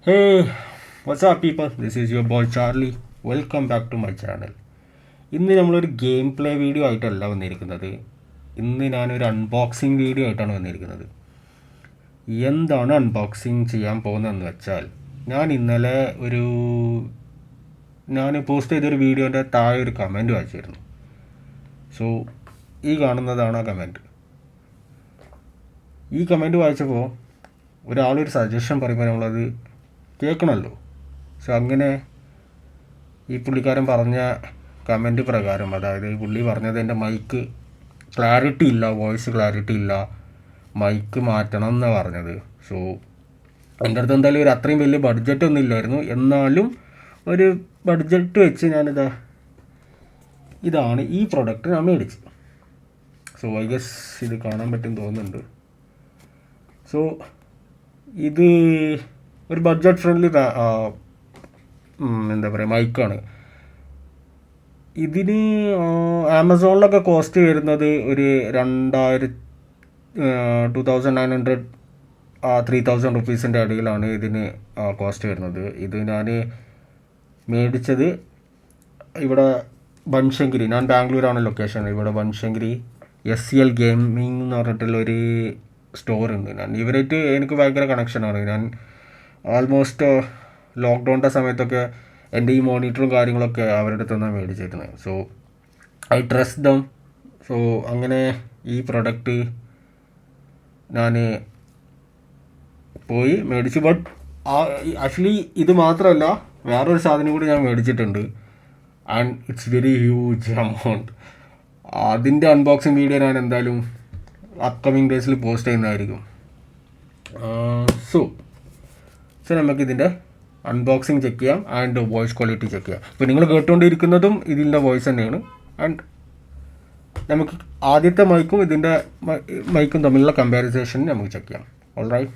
Hey, what's up, people? This is your boy Charlie. Welcome back to my channel. ഇന്ന് നമ്മളൊരു game play video ആയിട്ടല്ല വന്നിരിക്കുന്നത്. ഇന്ന് ഞാനൊരു അൺബോക്സിങ് വീഡിയോ ആയിട്ടാണ് വന്നിരിക്കുന്നത്. എന്താണ് അൺബോക്സിങ് ചെയ്യാൻ പോകുന്നതെന്ന് വെച്ചാൽ, ഇന്നലെ ഞാൻ പോസ്റ്റ് ചെയ്തൊരു വീഡിയോൻ്റെ താഴെ ഒരു കമൻറ്റ് വായിച്ചിരുന്നു. സോ ഈ കാണുന്നതാണ് ആ കമൻറ്റ്. ഈ കമൻറ്റ് വായിച്ചപ്പോൾ ഒരാളൊരു സജഷൻ പറയുമ്പോൾ നമ്മളത് കേൾക്കണമല്ലോ. സോ അങ്ങനെ ഈ പുള്ളിക്കാരൻ പറഞ്ഞ കമൻറ്റ് പ്രകാരം, അതായത് പുള്ളി പറഞ്ഞത് എൻ്റെ മൈക്ക് ക്ലാരിറ്റി ഇല്ല, വോയിസ് ക്ലാരിറ്റി ഇല്ല, മൈക്ക് മാറ്റണം എന്നാണ് പറഞ്ഞത്. സോ എൻ്റെ അടുത്ത് എന്തായാലും അത്രയും വലിയ ബഡ്ജറ്റ് ഒന്നും ഇല്ലായിരുന്നു. എന്നാലും ഒരു ബഡ്ജറ്റ് വെച്ച് ഇതാണ് ഈ പ്രൊഡക്റ്റ് ഞാൻ മേടിച്ചു. സോ ഐ ഗസ് ഇത് കാണാൻ പറ്റും തോന്നുന്നുണ്ട്. സോ ഇത് ഒരു ബഡ്ജറ്റ് ഫ്രണ്ട്ലി എന്താ പറയുക മൈക്കാണ്. ഇതിന് ആമസോണിലൊക്കെ കോസ്റ്റ് വരുന്നത് ഒരു 2900 3000 റുപ്പീസിൻ്റെ ഇടയിലാണ് ഇതിന് കോസ്റ്റ് വരുന്നത്. ഇത് ഞാൻ മേടിച്ചത് ഇവിടെ ബൺശങ്കരി, ഞാൻ ബാംഗ്ലൂരാണ് ലൊക്കേഷൻ. ഇവിടെ ബൺശങ്കരി SCL ഗെയിമിംഗ് എന്ന് പറഞ്ഞിട്ടുള്ളൊരു സ്റ്റോറുണ്ട്. ഇവരായിട്ട് എനിക്ക് ഭയങ്കര കണക്ഷനാണ്. ഞാൻ ആൾമോസ്റ്റ് ലോക്ക്ഡൗണിൻ്റെ സമയത്തൊക്കെ എൻ്റെ ഈ മോണിറ്ററും കാര്യങ്ങളൊക്കെ അവരുടെ അടുത്ത് നിന്നാണ് മേടിച്ചിരുന്നത്. So I trust them. So അങ്ങനെ ഈ പ്രൊഡക്റ്റ് ഞാൻ പോയി മേടിച്ചു. ബട്ട് ആക്ച്വലി ഇത് മാത്രമല്ല, വേറൊരു സാധനം കൂടി ഞാൻ മേടിച്ചിട്ടുണ്ട്. And it's very huge amount. അതിൻ്റെ അൺബോക്സിങ് വീഡിയോ ഞാൻ എന്തായാലും അപ്കമിങ് ഡേയ്സിൽ പോസ്റ്റ് ചെയ്യുന്നതായിരിക്കും. സോ നമുക്കിതിൻ്റെ അൺബോക്സിങ് ചെക്ക് ചെയ്യാം ആൻഡ് വോയിസ് ക്വാളിറ്റി ചെക്ക് ചെയ്യാം. ഇപ്പോൾ നിങ്ങൾ കേട്ടുകൊണ്ടിരിക്കുന്നതും ഇതിൻ്റെ വോയിസ് തന്നെയാണ്. ആൻഡ് നമുക്ക് ആദ്യത്തെ മൈക്കും ഇതിൻ്റെ മൈക്കും തമ്മിലുള്ള കമ്പാരിസേഷൻ നമുക്ക് ചെക്ക് ചെയ്യാം. ഓൾറൈറ്റ്.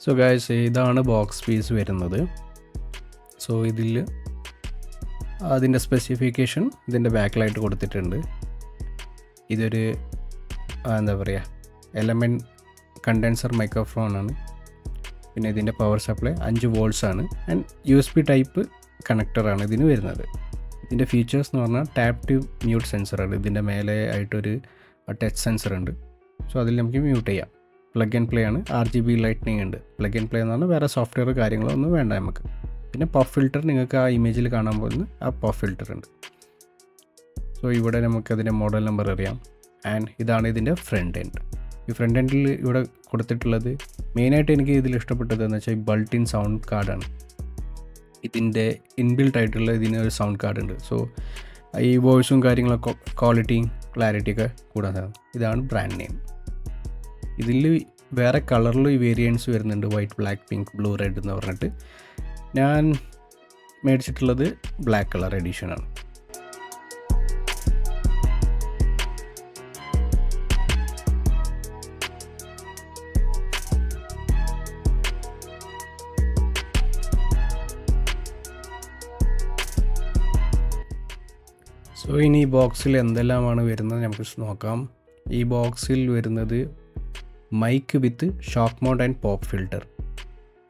സോ ഗൈസ്, ഇതാണ് ബോക്സ് പീസ് വരുന്നത്. സോ ഇതിൽ അതിൻ്റെ സ്പെസിഫിക്കേഷൻ ഇതിൻ്റെ ബാക്കിലായിട്ട് കൊടുത്തിട്ടുണ്ട്. ഇതൊരു എന്താ പറയുക എലമെൻറ്റ് കണ്ടൻസർ മൈക്രോഫോണാണ്. പിന്നെ ഇതിൻ്റെ പവർ സപ്ലൈ 5 volts ആണ്. ആൻഡ് USB ടൈപ്പ് കണക്ടറാണ് ഇതിന് വരുന്നത്. ഇതിൻ്റെ ഫീച്ചേഴ്സ് എന്ന് പറഞ്ഞാൽ ടാപ്പ് ടു മ്യൂട്ട് സെൻസറാണ്. ഇതിൻ്റെ മേലെ ആയിട്ടൊരു ടച്ച് സെൻസർ ഉണ്ട്. സോ അതിൽ നമുക്ക് മ്യൂട്ട് ചെയ്യാം. പ്ലഗ് ആൻഡ് പ്ലേ ആണ്. RGB ലൈറ്റ്നിങ് ഉണ്ട്. പ്ലഗ് ആൻഡ് പ്ലേ എന്ന് പറഞ്ഞാൽ വേറെ സോഫ്റ്റ്വെയർ കാര്യങ്ങളോ ഒന്നും വേണ്ട നമുക്ക്. പിന്നെ പഫ് ഫിൽറ്റർ നിങ്ങൾക്ക് ആ ഇമേജിൽ കാണാൻ പോകുന്ന ആ പഫ് ഫിൽറ്റർ ഉണ്ട്. സോ ഇവിടെ നമുക്കതിൻ്റെ മോഡൽ നമ്പർ അറിയാം. ആൻഡ് ഇതാണ് ഇതിൻ്റെ ഫ്രണ്ട് എൻഡ്. ഈ ഫ്രണ്ട് എൻഡിൽ ഇവിടെ കൊടുത്തിട്ടുള്ളത് മെയിനായിട്ട് എനിക്ക് ഇതിൽ ഇഷ്ടപ്പെട്ടത് എന്ന് വെച്ചാൽ ഈ ബൾട്ടിൻ സൗണ്ട് കാർഡാണ്. ഇതിൻ്റെ ഇൻബിൽട്ട് ആയിട്ടുള്ള ഇതിന് ഒരു സൗണ്ട് കാർഡ് ഉണ്ട്. സോ ഈ വോയിസും കാര്യങ്ങളൊക്കെ ക്വാളിറ്റിയും ക്ലാരിറ്റിയൊക്കെ കൂടാൻ സാധിക്കും. ഇതാണ് ബ്രാൻഡ് നെയിം. ഇതിൽ വേറെ കളറിലും ഈ വേരിയൻസ് വരുന്നുണ്ട്. White, black, pink, blue, red എന്ന് പറഞ്ഞിട്ട്. ഞാൻ മേടിച്ചിട്ടുള്ളത് ബ്ലാക്ക് കളർ എഡിഷനാണ്. സോ ഇനി ഈ ബോക്സിൽ എന്തെല്ലാമാണ് വരുന്നത് നമുക്ക് നോക്കാം. ഈ ബോക്സിൽ വരുന്നത് mic with shock mount and pop filter.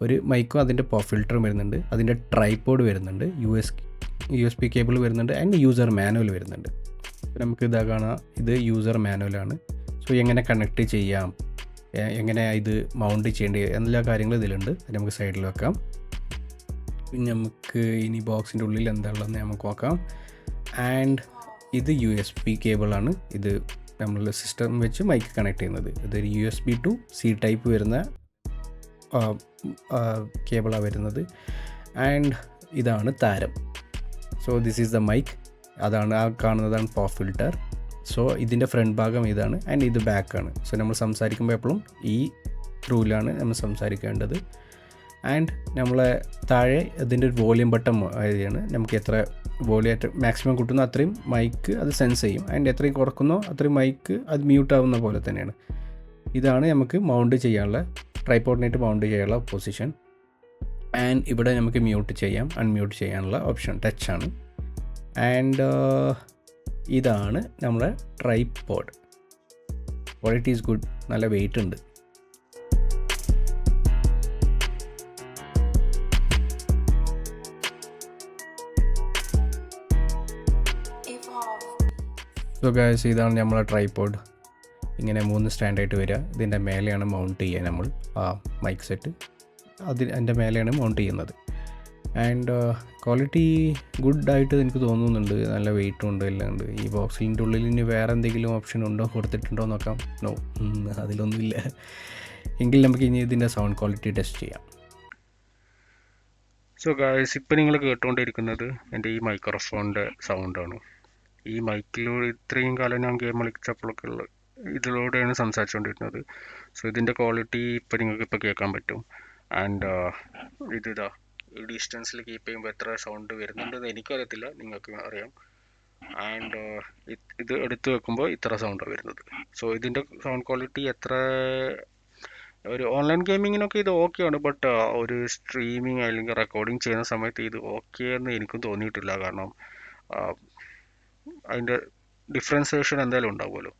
ഒരു മൈക്കും അതിൻ്റെ പോപ്പ് ഫിൽറ്ററും വരുന്നുണ്ട്. അതിൻ്റെ ട്രൈപോഡ് വരുന്നുണ്ട്. USB കേബിൾ വരുന്നുണ്ട്. ആൻഡ് യൂസർ മാനുവൽ വരുന്നുണ്ട്. നമുക്ക് ഇതാ കാണാം, ഇത് യൂസർ മാനുവലാണ്. സോ എങ്ങനെ കണക്ട് ചെയ്യാം, എങ്ങനെ ഇത് മൗണ്ട് ചെയ്യേണ്ടത് എല്ലാ കാര്യങ്ങളും ഇതിലുണ്ട്. അത് നമുക്ക് സൈഡിൽ വെക്കാം. പിന്നെ നമുക്ക് ഇനി ബോക്സിൻ്റെ ഉള്ളിൽ എന്താണുള്ളതെന്ന് നമുക്ക് നോക്കാം. ആൻഡ് ഇത് USB കേബിളാണ്. ഇത് നമ്മൾ സിസ്റ്റം വെച്ച് മൈക്ക് കണക്ട് ചെയ്യുന്നത്. ഇതൊരു USB to C ടൈപ്പ് വരുന്ന കേബിളാണ് വരുന്നത്. ആൻഡ് ഇതാണ് താരം. So this is the mic. അതാണ് ആ കാണുന്നതാണ് പോപ്പ് ഫിൽറ്റർ. സോ ഇതിൻ്റെ ഫ്രണ്ട് ഭാഗം ഇതാണ്. ആൻഡ് ഇത് ബാക്കാണ്. സോ നമ്മൾ സംസാരിക്കുമ്പോൾ എപ്പോഴും ഈ ത്രൂവിലാണ് നമ്മൾ സംസാരിക്കേണ്ടത്. ആൻഡ് നമ്മളെ താഴെ ഇതിൻ്റെ ഒരു വോളിയം ബട്ടൺ ആണ്. നമുക്ക് എത്ര വോളിയം മാക്സിമം കൂട്ടുന്നോ അത്രയും മൈക്ക് അത് സെൻസ് ചെയ്യും. ആൻഡ് എത്രയും കുറക്കുന്നോ അത്രയും മൈക്ക് അത് മ്യൂട്ട് ആവുന്ന പോലെ തന്നെയാണ്. ഇതാണ് നമുക്ക് മൗണ്ട് ചെയ്യാനുള്ള, ട്രൈപോഡിനായിട്ട് മൗണ്ട് ചെയ്യാനുള്ള പൊസിഷൻ. ആൻഡ് ഇവിടെ നമുക്ക് മ്യൂട്ട് ചെയ്യാം, അൺമ്യൂട്ട് ചെയ്യാനുള്ള ഓപ്ഷൻ ടച്ചാണ്. ആൻഡ് ഇതാണ് നമ്മുടെ ട്രൈപോഡ്. Quality is good. നല്ല വെയിറ്റ് ഉണ്ട്. സോ ഗൈസ്, ഇതാണ് നമ്മളെ ട്രൈപോഡ്. ഇങ്ങനെ 3 സ്റ്റാൻഡായിട്ട് വരിക. ഇതിൻ്റെ മേലെയാണ് മൗണ്ട് ചെയ്യുക നമ്മൾ ആ മൈക്ക് സെറ്റ്. അതിൻ്റെ മേലെയാണ് മൗണ്ട് ചെയ്യുന്നത്. ആൻഡ് ക്വാളിറ്റി ഗുഡായിട്ട് എനിക്ക് തോന്നുന്നുണ്ട്. നല്ല വെയിറ്റും ഉണ്ട്, എല്ലാം ഉണ്ട്. ഈ ബോക്സിൻ്റെ ഉള്ളിൽ ഇനി വേറെ എന്തെങ്കിലും ഓപ്ഷൻ ഉണ്ടോ, കൊടുത്തിട്ടുണ്ടോ നോക്കാം. നോ, അതിലൊന്നുമില്ല. എങ്കിൽ നമുക്ക് ഇനി ഇതിൻ്റെ സൗണ്ട് ക്വാളിറ്റി ടെസ്റ്റ് ചെയ്യാം. സോ ഗായ്സ്, ഇപ്പോൾ നിങ്ങൾ കേട്ടുകൊണ്ടിരിക്കുന്നത് എൻ്റെ ഈ മൈക്രോഫോണിൻ്റെ സൗണ്ടാണ്. ഈ മൈക്കിലൂടെ ഇത്രയും കാലം ഞാൻ ഗെയിം കളിച്ചപ്പോഴൊക്കെ ഇതിലൂടെയാണ് സംസാരിച്ചുകൊണ്ടിരുന്നത്. സോ ഇതിൻ്റെ ക്വാളിറ്റി ഇപ്പോൾ നിങ്ങൾക്ക് ഇപ്പോൾ കേൾക്കാൻ പറ്റും. ആൻഡ് ഇതാ ഈ ഡിസ്റ്റൻസിൽ കീപ്പ് ചെയ്യുമ്പോൾ എത്ര സൗണ്ട് വരുന്നുണ്ടെന്ന് എനിക്കറിയത്തില്ല, നിങ്ങൾക്ക് അറിയാം. ആൻഡ് ഇത് എടുത്ത് വെക്കുമ്പോൾ ഇത്ര സൗണ്ടാണ് വരുന്നത്. സോ ഇതിൻ്റെ സൗണ്ട് ക്വാളിറ്റി എത്ര, ഒരു ഓൺലൈൻ ഗെയിമിങ്ങിനൊക്കെ ഇത് ഓക്കെയാണ്. ബട്ട് ഒരു സ്ട്രീമിങ് അല്ലെങ്കിൽ റെക്കോർഡിങ് ചെയ്യുന്ന സമയത്ത് ഇത് ഓക്കെ എന്ന് എനിക്കും തോന്നിയിട്ടില്ല. കാരണം അതിൻ്റെ ഡിഫറൻസിയേഷൻ എന്തായാലും ഉണ്ടാവുമല്ലോ.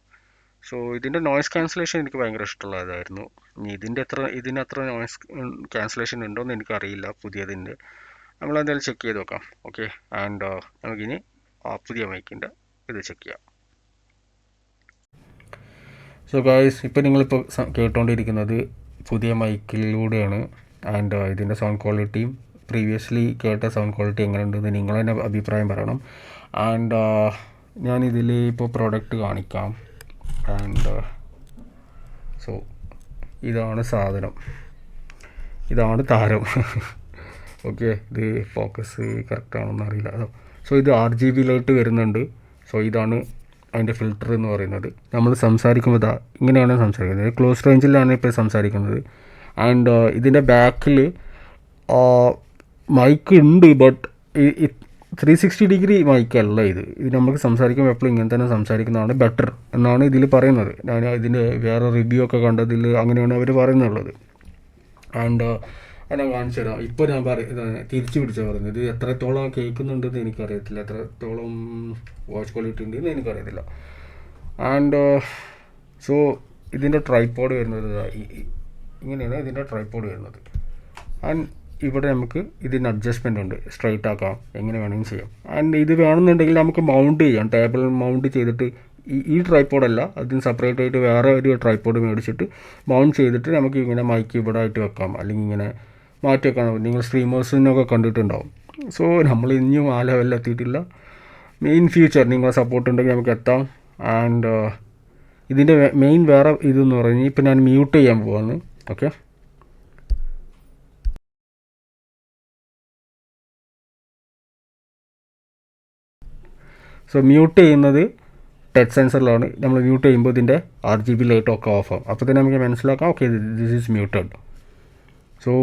സോ ഇതിൻ്റെ നോയ്സ് ക്യാൻസലേഷൻ എനിക്ക് ഭയങ്കര ഇഷ്ടമുള്ളതായിരുന്നു. ഇനി ഇതിനത്ര നോയ്സ് ക്യാൻസലേഷൻ ഉണ്ടോയെന്ന് എനിക്കറിയില്ല പുതിയതിൻ്റെ. നമ്മളെന്തായാലും ചെക്ക് ചെയ്ത് നോക്കാം. ഓക്കെ, ആൻഡ് നമുക്കിനി പുതിയ മൈക്കിൻ്റെ ഇത് ചെക്ക് ചെയ്യാം. സോ ഗായ്സ്, ഇപ്പോൾ നിങ്ങളിപ്പോൾ കേട്ടുകൊണ്ടിരിക്കുന്നത് പുതിയ മൈക്കിലൂടെയാണ്. ആൻഡ് ഇതിൻ്റെ സൗണ്ട് ക്വാളിറ്റിയും പ്രീവിയസ്ലി കേട്ട സൗണ്ട് ക്വാളിറ്റി എങ്ങനെയുണ്ടെന്ന് നിങ്ങൾ തന്നെ അഭിപ്രായം പറയണം. ആൻഡ് ഞാനിതിൽ ഇപ്പോൾ പ്രോഡക്റ്റ് കാണിക്കാം. ആൻഡ് സോ ഇതാണ് സാധനം, ഇതാണ് താരം. ഓക്കെ, ഇത് ഫോക്കസ് കറക്റ്റാണെന്ന് അറിയില്ല. സോ ഇത് RGB ലൈറ്റ് വരുന്നുണ്ട്. സോ ഇതാണ് അതിൻ്റെ ഫിൽറ്റർ എന്ന് പറയുന്നത്. നമ്മൾ സംസാരിക്കുമ്പോൾ ഇങ്ങനെയാണ് സംസാരിക്കുന്നത്. ക്ലോസ് റേഞ്ചിലാണ് ഇപ്പോൾ സംസാരിക്കുന്നത്. ആൻഡ് ഇതിൻ്റെ ബാക്കിൽ മൈക്ക് ഉണ്ട്. ബട്ട് 360 ഡിഗ്രി മൈക്കല്ല ഇത്. നമുക്ക് സംസാരിക്കുമ്പോൾ എപ്പോഴും ഇങ്ങനെ തന്നെ സംസാരിക്കുന്നതാണ് ബെറ്റർ എന്നാണ് ഇതിൽ പറയുന്നത്. ഞാൻ ഇതിൻ്റെ വേറെ റിവ്യൂ ഒക്കെ കണ്ടതിൽ അങ്ങനെയാണ് അവർ പറയുന്നുള്ളത്. ആൻഡ് അത് ഞാൻ കാണിച്ചു തരാം. ഇപ്പോൾ ഞാൻ തിരിച്ചു പിടിച്ചാൽ പറയുന്നത്. ഇത് എത്രത്തോളം കേൾക്കുന്നുണ്ടെന്ന് എനിക്കറിയത്തില്ല, എത്രത്തോളം വാച്ച് ക്വാളിറ്റി ഉണ്ടെന്ന് എനിക്കറിയത്തില്ല. ആൻഡ് സോ ഇതിൻ്റെ ട്രൈപോഡ് വരുന്നത് ഇങ്ങനെയാണ് ഇതിൻ്റെ ട്രൈപോഡ് വരുന്നത്. ആൻഡ് ഇവിടെ നമുക്ക് ഇതിന് അഡ്ജസ്റ്റ്മെൻ്റ് ഉണ്ട്, സ്ട്രൈറ്റ് ആക്കാം, എങ്ങനെ വേണമെങ്കിൽ ചെയ്യാം. ആൻഡ് ഇത് വേണമെന്നുണ്ടെങ്കിൽ നമുക്ക് മൗണ്ട് ചെയ്യാം, ടേബിൾ മൗണ്ട് ചെയ്തിട്ട്. ഈ ട്രൈപോഡല്ല, അതിന് സെപ്പറേറ്റ് ആയിട്ട് വേറെ ഒരു ട്രൈപോഡ് മേടിച്ചിട്ട് മൗണ്ട് ചെയ്തിട്ട് നമുക്ക് ഇങ്ങനെ മൈക്ക് ഇവിടെ ആയിട്ട് വെക്കാം, അല്ലെങ്കിൽ ഇങ്ങനെ മാറ്റി വെക്കാം. നിങ്ങൾ സ്ട്രീമേഴ്സിനൊക്കെ കണ്ടിട്ടുണ്ടാവും. സോ നമ്മൾ ഇനിയും ആ ലെവലിൽ എത്തിയിട്ടില്ല. മെയിൻ ഫ്യൂച്ചർ നിങ്ങളെ സപ്പോർട്ട് ഉണ്ടെങ്കിൽ നമുക്ക് എത്താം. ആൻഡ് ഇതിൻ്റെ മെയിൻ വേറെ ഇതെന്ന് പറഞ്ഞാൽ ഇപ്പോൾ ഞാൻ മ്യൂട്ട് ചെയ്യാൻ പോവാണ്. ഓക്കെ, സോ മ്യൂട്ട് ചെയ്യുന്നത് ടച്ച് സെൻസറിലാണ്. നമ്മൾ മ്യൂട്ട് ചെയ്യുമ്പോൾ ഇതിൻ്റെ RGB ലൈറ്റ് ഒക്കെ ഓഫ് ആവും. അപ്പോൾ തന്നെ നമുക്ക് മനസ്സിലാക്കാം okay this is muted. So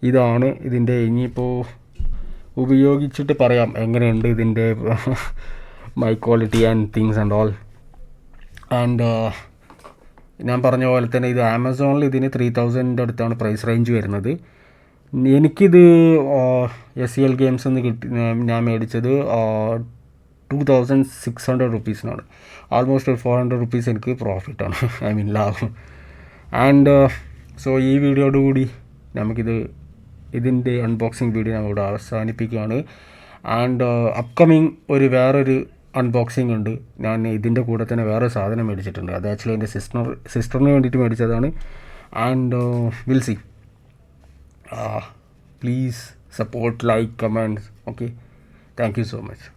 ഇതാണ് ഇതിൻ്റെ. ഇനിയിപ്പോൾ ഉപയോഗിച്ചിട്ട് പറയാം എങ്ങനെയുണ്ട് ഇതിൻ്റെ mic quality and things and all. And ഞാൻ പറഞ്ഞ പോലെ തന്നെ ഇത് ആമസോണിൽ ഇതിന് 3000 അടുത്താണ് പ്രൈസ് റേഞ്ച് വരുന്നത്. എനിക്കിത് SEL ഗെയിംസ് എന്ന് ഞാൻ മേടിച്ചത് 2600 റുപ്പീസിനാണ്. ആൾമോസ്റ്റ് ഒരു 400 റുപ്പീസ് എനിക്ക് പ്രോഫിറ്റാണ്, ഐ മീൻ ലാഭം. ആൻഡ് സോ ഈ വീഡിയോയോടുകൂടി ഇതിൻ്റെ അൺബോക്സിങ് വീഡിയോ ഞാൻ ഇവിടെ അവസാനിപ്പിക്കുകയാണ്. ആൻഡ് അപ്കമിങ് വേറൊരു അൺബോക്സിങ് ഉണ്ട്. ഞാൻ ഇതിൻ്റെ കൂടെ തന്നെ വേറെ സാധനം മേടിച്ചിട്ടുണ്ട്. അത് ആക്ച്വലി എൻ്റെ സിസ്റ്ററിന് വേണ്ടിയിട്ട് മേടിച്ചതാണ്. And will see. Please support, like, comments. Okay, thank you so much.